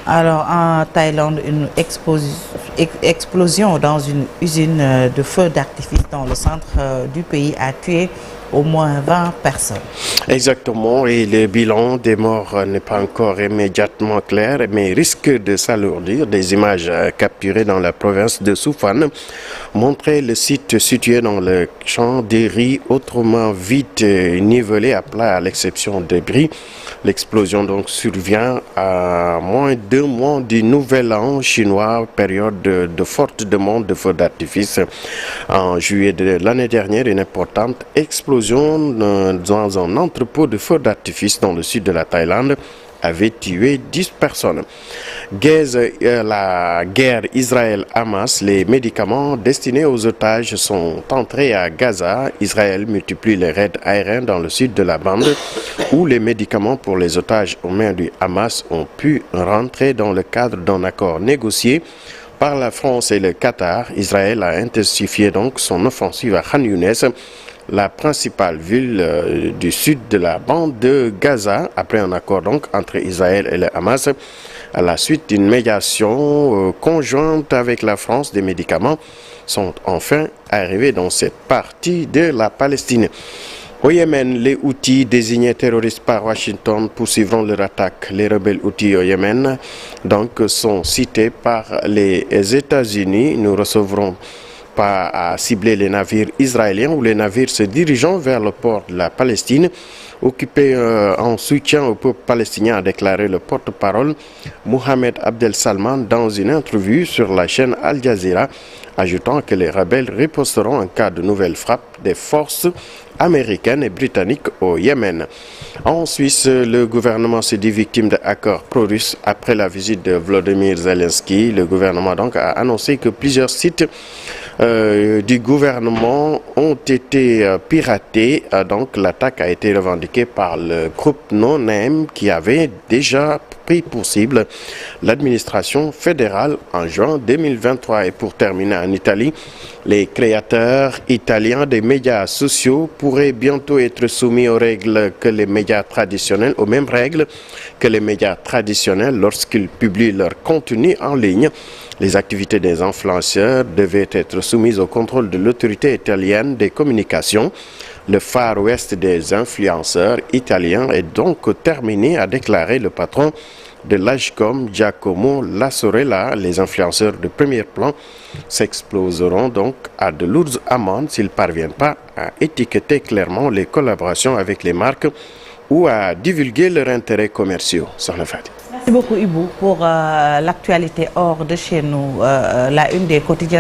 Alors, en Thaïlande, une explosion dans une usine de feux d'artifice dans le centre du pays a tué au moins 20 personnes. Exactement, et le bilan des morts n'est pas encore immédiatement clair, mais risque de s'alourdir. Des images capturées dans la province de Soufan montraient le site situé dans le champ des riz, autrement vite nivelé à plat à l'exception des bris. L'explosion donc survient à moins de 2 mois du nouvel an chinois, période de forte demande de feux d'artifice. En juillet de l'année dernière, une importante explosion dans un entrepôt de feux d'artifice dans le sud de la Thaïlande avait tué 10 personnes. La guerre Israël-Hamas, les médicaments destinés aux otages sont entrés à Gaza. Israël multiplie les raids aériens dans le sud de la bande où les médicaments pour les otages aux mains du Hamas ont pu rentrer dans le cadre d'un accord négocié par la France et le Qatar. Israël a intensifié donc son offensive à Khan Younes, la principale ville du sud de la bande de Gaza, après un accord donc entre Israël et le Hamas. À la suite d'une médiation conjointe avec la France, des médicaments sont enfin arrivés dans cette partie de la Palestine. Au Yémen, les Houthis désignés terroristes par Washington poursuivront leur attaque. Les rebelles Houthis au Yémen donc sont cités par les États-Unis. Nous recevrons pas à cibler les navires israéliens ou les navires se dirigeant vers le port de la Palestine, occupé en soutien au peuple palestinien, a déclaré le porte-parole Mohamed Abdel Salman dans une interview sur la chaîne Al Jazeera, ajoutant que les rebelles riposteront en cas de nouvelles frappes des forces américaines et britanniques au Yémen. En Suisse, le gouvernement s'est dit victime d'accords pro-russes après la visite de Volodymyr Zelensky. Le gouvernement donc a annoncé que plusieurs sites du gouvernement ont été piratés. Donc l'attaque a été revendiquée par le groupe No Name qui avait déjà pris pour cible l'administration fédérale en juin 2023. Et pour terminer, en Italie, les créateurs italiens des médias sociaux pourraient bientôt être soumis aux règles que les médias traditionnels, aux mêmes règles que les médias traditionnels lorsqu'ils publient leur contenu en ligne. Les activités des influenceurs devaient être soumises au contrôle de l'autorité italienne des communications. Le Far West des influenceurs italiens est donc terminé, a déclaré le patron de l'Agcom, Giacomo Lassorella. Les influenceurs de premier plan s'exposeront donc à de lourdes amendes s'ils ne parviennent pas à étiqueter clairement les collaborations avec les marques ou à divulguer leurs intérêts commerciaux. Merci beaucoup Ibou pour l'actualité hors de chez nous, la une des quotidiens.